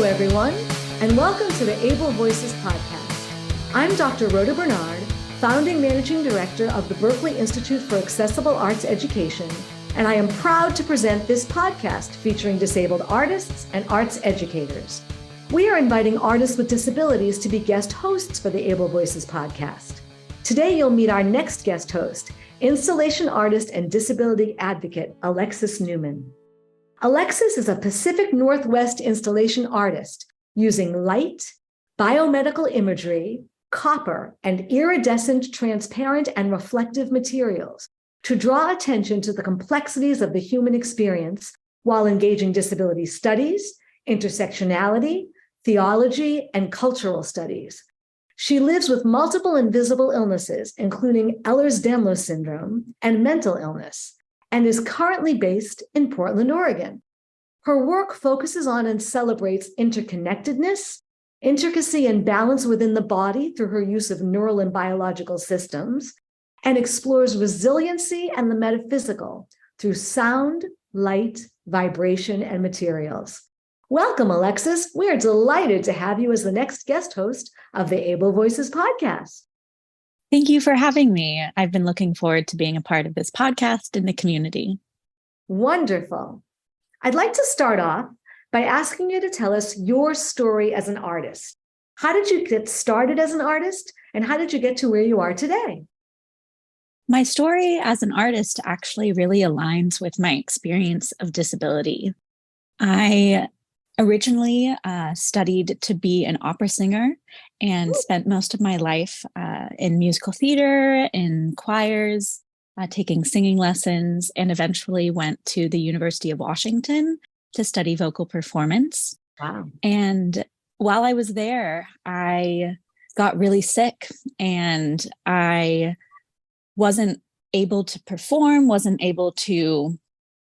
everyone, and welcome to the Able Voices podcast. I'm Dr. Rhoda Bernard, founding managing director of the Berklee Institute for Accessible Arts Education, and I am proud to present this podcast featuring disabled artists and arts educators. We are inviting artists with disabilities to be guest hosts for the Able Voices podcast. Today, you'll meet our next guest host, installation artist and disability advocate, Alexis Neumann. Alexis is a Pacific Northwest installation artist using light, biomedical imagery, copper, and iridescent, transparent, and reflective materials to draw attention to the complexities of the human experience while engaging disability studies, intersectionality, theology, and cultural studies. She lives with multiple invisible illnesses, including Ehlers-Danlos syndrome and mental illness, and is currently based in Portland, Oregon. Her work focuses on and celebrates interconnectedness, intricacy and balance within the body through her use of neural and biological systems, and explores resiliency and the metaphysical through sound, light, vibration, and materials. Welcome, Alexis. We are delighted to have you as the next guest host of the Able Voices podcast. Thank you for having me. I've been looking forward to being a part of this podcast in the community. Wonderful. I'd like to start off by asking you to tell us your story as an artist. How did you get started as an artist, and how did you get to where you are today? My story as an artist actually really aligns with my experience of disability. I originally studied to be an opera singer and spent most of my life in musical theater, in choirs, taking singing lessons, and eventually went to the University of Washington to study vocal performance. Wow. And while I was there, I got really sick and I wasn't able to perform, wasn't able to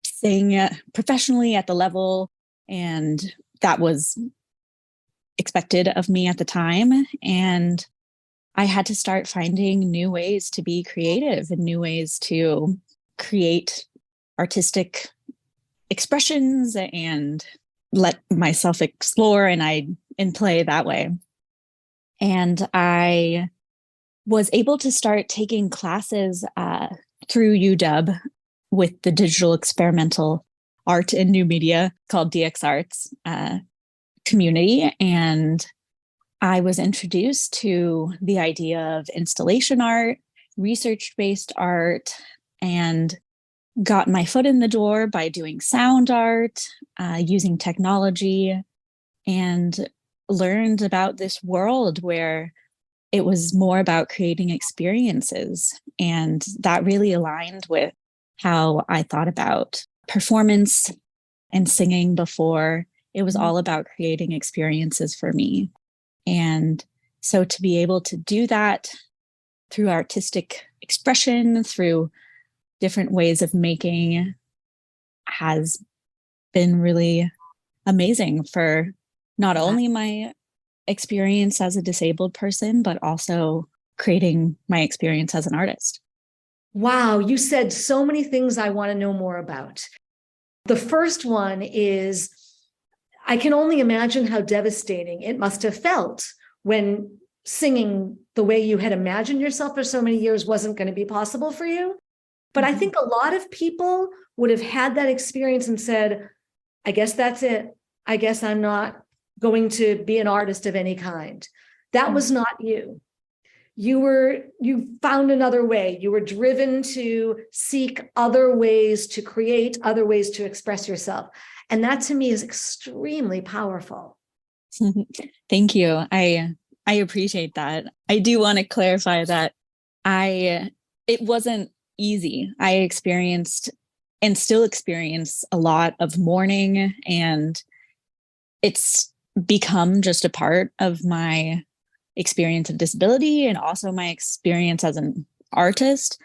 sing professionally at the level and that was expected of me at the time. And I had to start finding new ways to be creative and new ways to create artistic expressions and let myself explore and play that way. And I was able to start taking classes through UW with the digital experimental art and new media called DX Arts community. And I was introduced to the idea of installation art, research-based art, and got my foot in the door by doing sound art, using technology, and learned about this world where it was more about creating experiences. And that really aligned with how I thought about performance and singing before. It was all about creating experiences for me. And so to be able to do that through artistic expression, through different ways of making, has been really amazing for not only my experience as a disabled person, but also creating my experience as an artist. Wow, you said so many things I want to know more about. The first one is, I can only imagine how devastating it must have felt when singing the way you had imagined yourself for so many years wasn't going to be possible for you. But I think a lot of people would have had that experience and said, I guess that's it. I guess I'm not going to be an artist of any kind. That was not you. You found another way. You were driven to seek other ways to create, other ways to express yourself. And that to me is extremely powerful. Thank you. I appreciate that. I do want to clarify that it wasn't easy. I experienced and still experience a lot of mourning, and it's become just a part of my experience of disability and also my experience as an artist.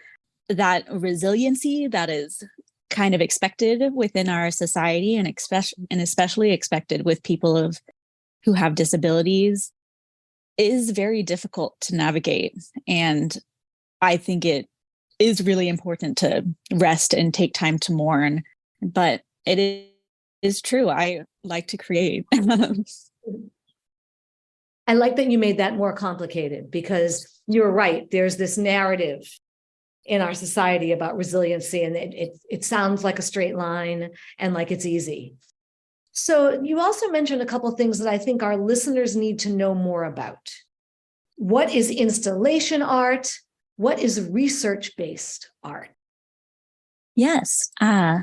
That resiliency that is kind of expected within our society and especially expected with people who have disabilities is very difficult to navigate. And I think it is really important to rest and take time to mourn. But it is true. I like to create. I like that you made that more complicated, because you're right. There's this narrative in our society about resiliency, and it sounds like a straight line and like it's easy. So you also mentioned a couple of things that I think our listeners need to know more about. What is installation art? What is research-based art? Yes.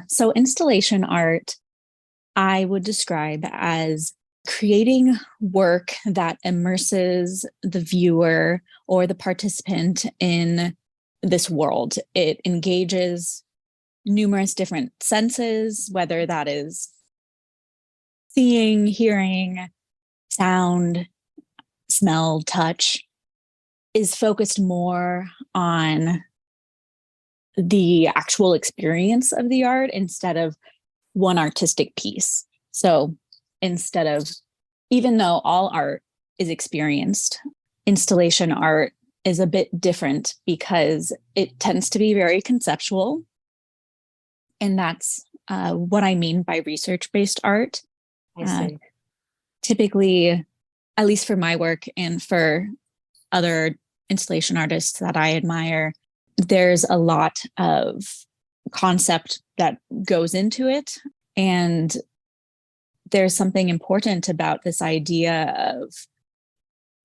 So installation art, I would describe as creating work that immerses the viewer or the participant in this world. It engages numerous different senses, whether that is seeing, hearing, sound, smell, touch, is focused more on the actual experience of the art instead of one artistic piece. So instead of, even though all art is experienced, installation art is a bit different because it tends to be very conceptual. And that's what I mean by research-based art. I see. Typically, at least for my work and for other installation artists that I admire, there's a lot of concept that goes into it. And there's something important about this idea of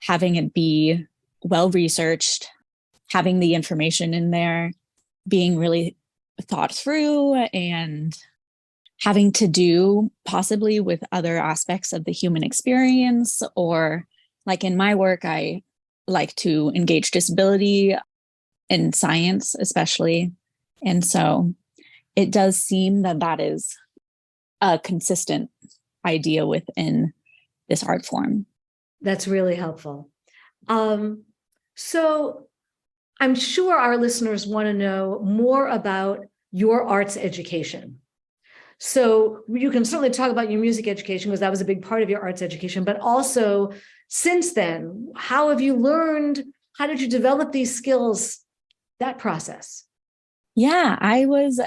having it be well-researched, having the information in there, being really thought through, and having to do possibly with other aspects of the human experience. Or like in my work, I like to engage disability in science, especially. And so it does seem that that is a consistent idea within this art form. That's really helpful. So I'm sure our listeners want to know more about your arts education. So you can certainly talk about your music education, because that was a big part of your arts education, but also since then, how have you learned? How did you develop these skills? That process. Yeah, I was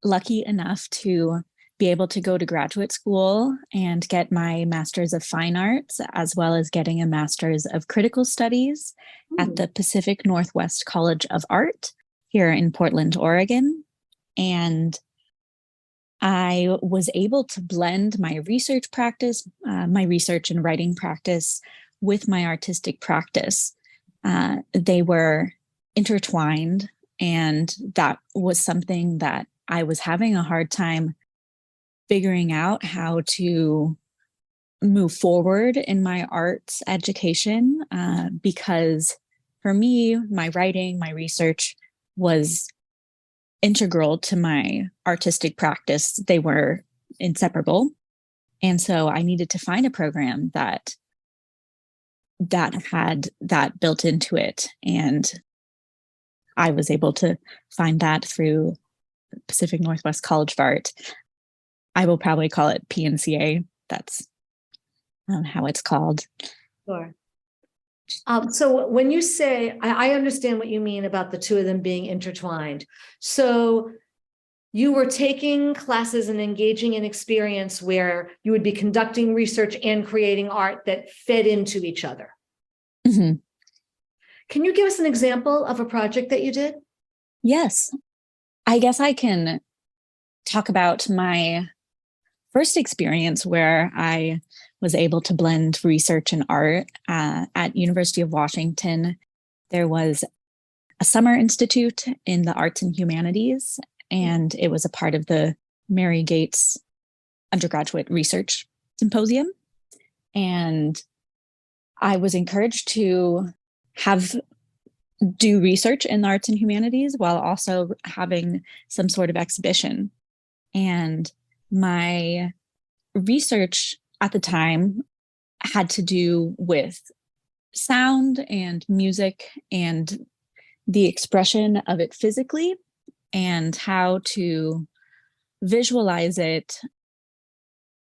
lucky enough to be able to go to graduate school and get my Master's of Fine Arts, as well as getting a Master's of Critical Studies at the Pacific Northwest College of Art here in Portland, Oregon. And I was able to blend my research practice, my research and writing practice, with my artistic practice. They were intertwined, and that was something that I was having a hard time figuring out how to move forward in my arts education, because for me, my writing, my research was integral to my artistic practice. They were inseparable. And so I needed to find a program that had that built into it. And I was able to find that through Pacific Northwest College of Art. I will probably call it PNCA. That's how it's called. Sure. So when you say, I understand what you mean about the two of them being intertwined. So you were taking classes and engaging in experience where you would be conducting research and creating art that fed into each other. Mm-hmm. Can you give us an example of a project that you did? Yes. I guess I can talk about my first experience where I was able to blend research and art at University of Washington. There was a summer institute in the arts and humanities, and it was a part of the Mary Gates undergraduate research symposium. And I was encouraged to do research in the arts and humanities while also having some sort of exhibition. And my research at the time had to do with sound and music and the expression of it physically, and how to visualize it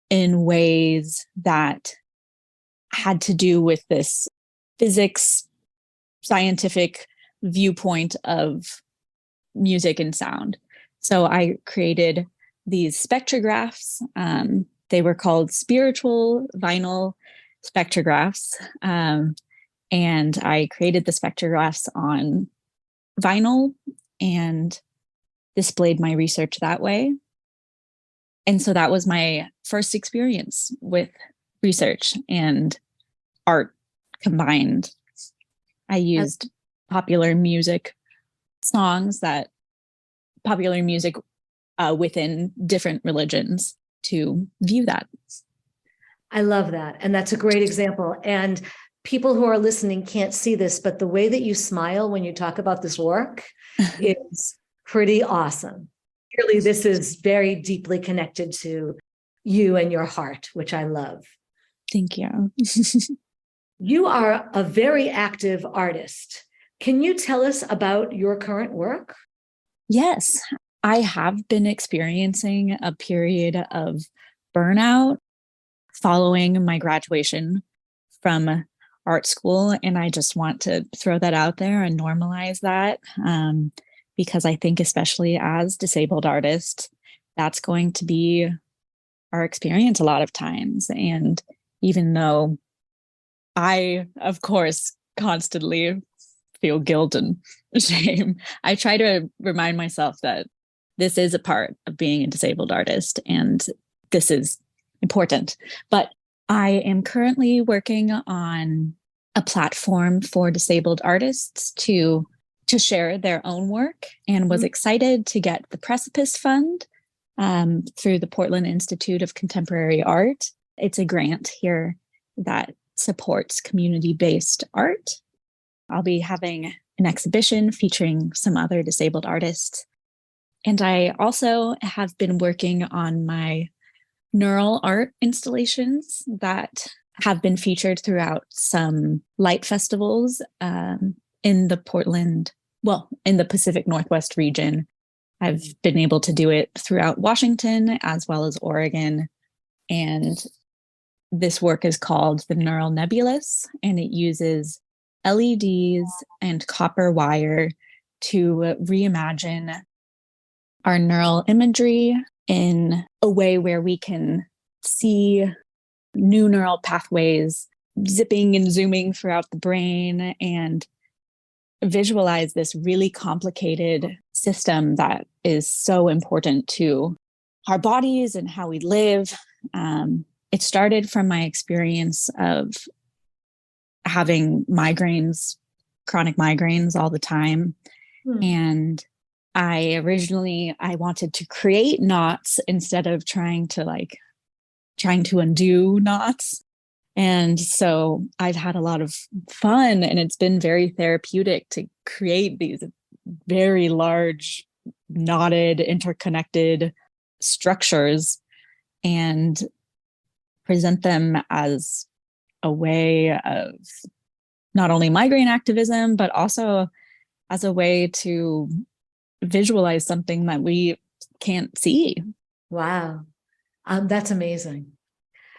in ways that had to do with this physics, scientific viewpoint of music and sound. So I created these spectrographs. They were called spiritual vinyl spectrographs. And I created the spectrographs on vinyl and displayed my research that way. And so that was my first experience with research and art combined. I used popular music within different religions to view that. I love that. And that's a great example. And people who are listening can't see this, but the way that you smile when you talk about this work is pretty awesome. Clearly, this is very deeply connected to you and your heart, which I love. Thank you. You are a very active artist. Can you tell us about your current work? Yes, I have been experiencing a period of burnout following my graduation from art school. And I just want to throw that out there and normalize that, because I think, especially as disabled artists, that's going to be our experience a lot of times. And even though I, of course, constantly feel guilt and shame, I try to remind myself that this is a part of being a disabled artist and this is important. But I am currently working on a platform for disabled artists to share their own work, and was excited to get the Precipice Fund through the Portland Institute of Contemporary Art. It's a grant here that supports community-based art. I'll be having an exhibition featuring some other disabled artists. And I also have been working on my neural art installations that have been featured throughout some light festivals in the Pacific Northwest region. I've been able to do it throughout Washington as well as Oregon. And this work is called the Neural Nebulous, and it uses LEDs and copper wire to reimagine our neural imagery in a way where we can see new neural pathways zipping and zooming throughout the brain and visualize this really complicated system that is so important to our bodies and how we live. It started from my experience of having migraines, chronic migraines all the time. And I wanted to create knots instead of trying to undo knots. And so I've had a lot of fun, and it's been very therapeutic to create these very large, knotted, interconnected structures and present them as a way of not only migraine activism, but also as a way to visualize something that we can't see. Wow. That's amazing.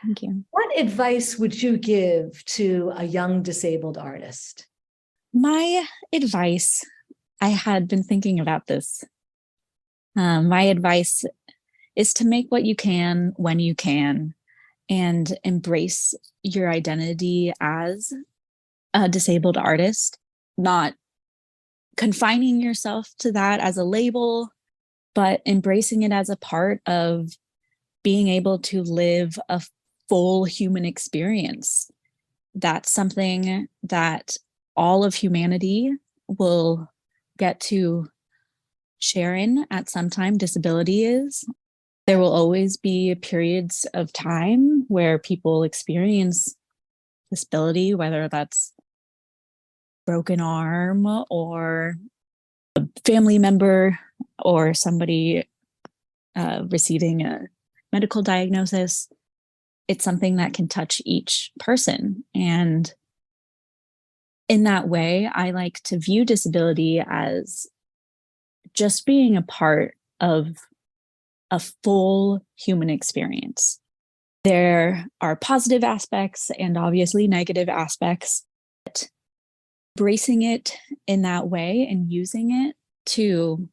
Thank you. What advice would you give to a young disabled artist? My advice, I had been thinking about this. My advice is to make what you can when you can and embrace your identity as a disabled artist, not confining yourself to that as a label, but embracing it as a part of being able to live a full human experience. That's something that all of humanity will get to share in at some time. Disability is. There will always be periods of time where people experience disability, whether that's broken arm or a family member or somebody receiving a medical diagnosis. It's something that can touch each person. And in that way, I like to view disability as just being a part of a full human experience. There are positive aspects and obviously negative aspects. But embracing it in that way and using it to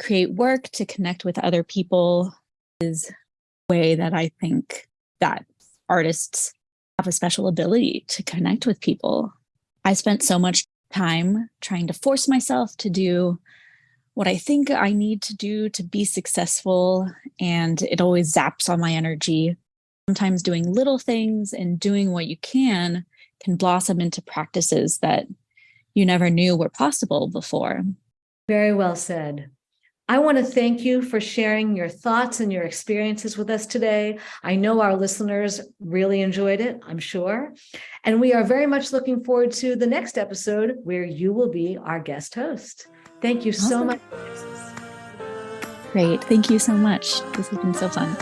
create work, to connect with other people is a way that I think that artists have a special ability to connect with people. I spent so much time trying to force myself to do what I think I need to do to be successful, and it always zaps on my energy. Sometimes doing little things and doing what you can blossom into practices that you never knew were possible before. Very well said. I want to thank you for sharing your thoughts and your experiences with us today. I know our listeners really enjoyed it, I'm sure. And we are very much looking forward to the next episode where you will be our guest host. Thank you so Awesome. much. Great. Thank you so much. This has been so fun.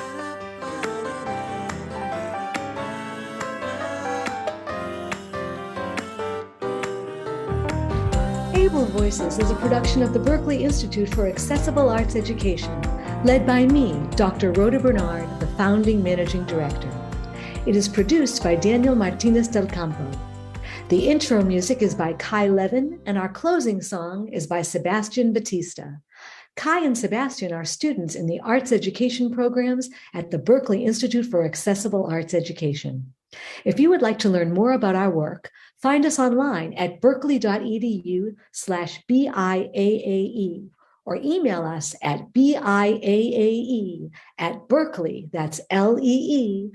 Able Voices is a production of the Berklee Institute for Accessible Arts Education, led by me, Dr. Rhoda Bernard, the founding managing director. It is produced by Daniel Martinez del Campo. The intro music is by Kai Levin, and our closing song is by Sebastian Batista. Kai and Sebastian are students in the arts education programs at the Berklee Institute for Accessible Arts Education. If you would like to learn more about our work, find us online at berklee.edu/BIAAE or email us at BIAAE@berklee, that's LEE.edu.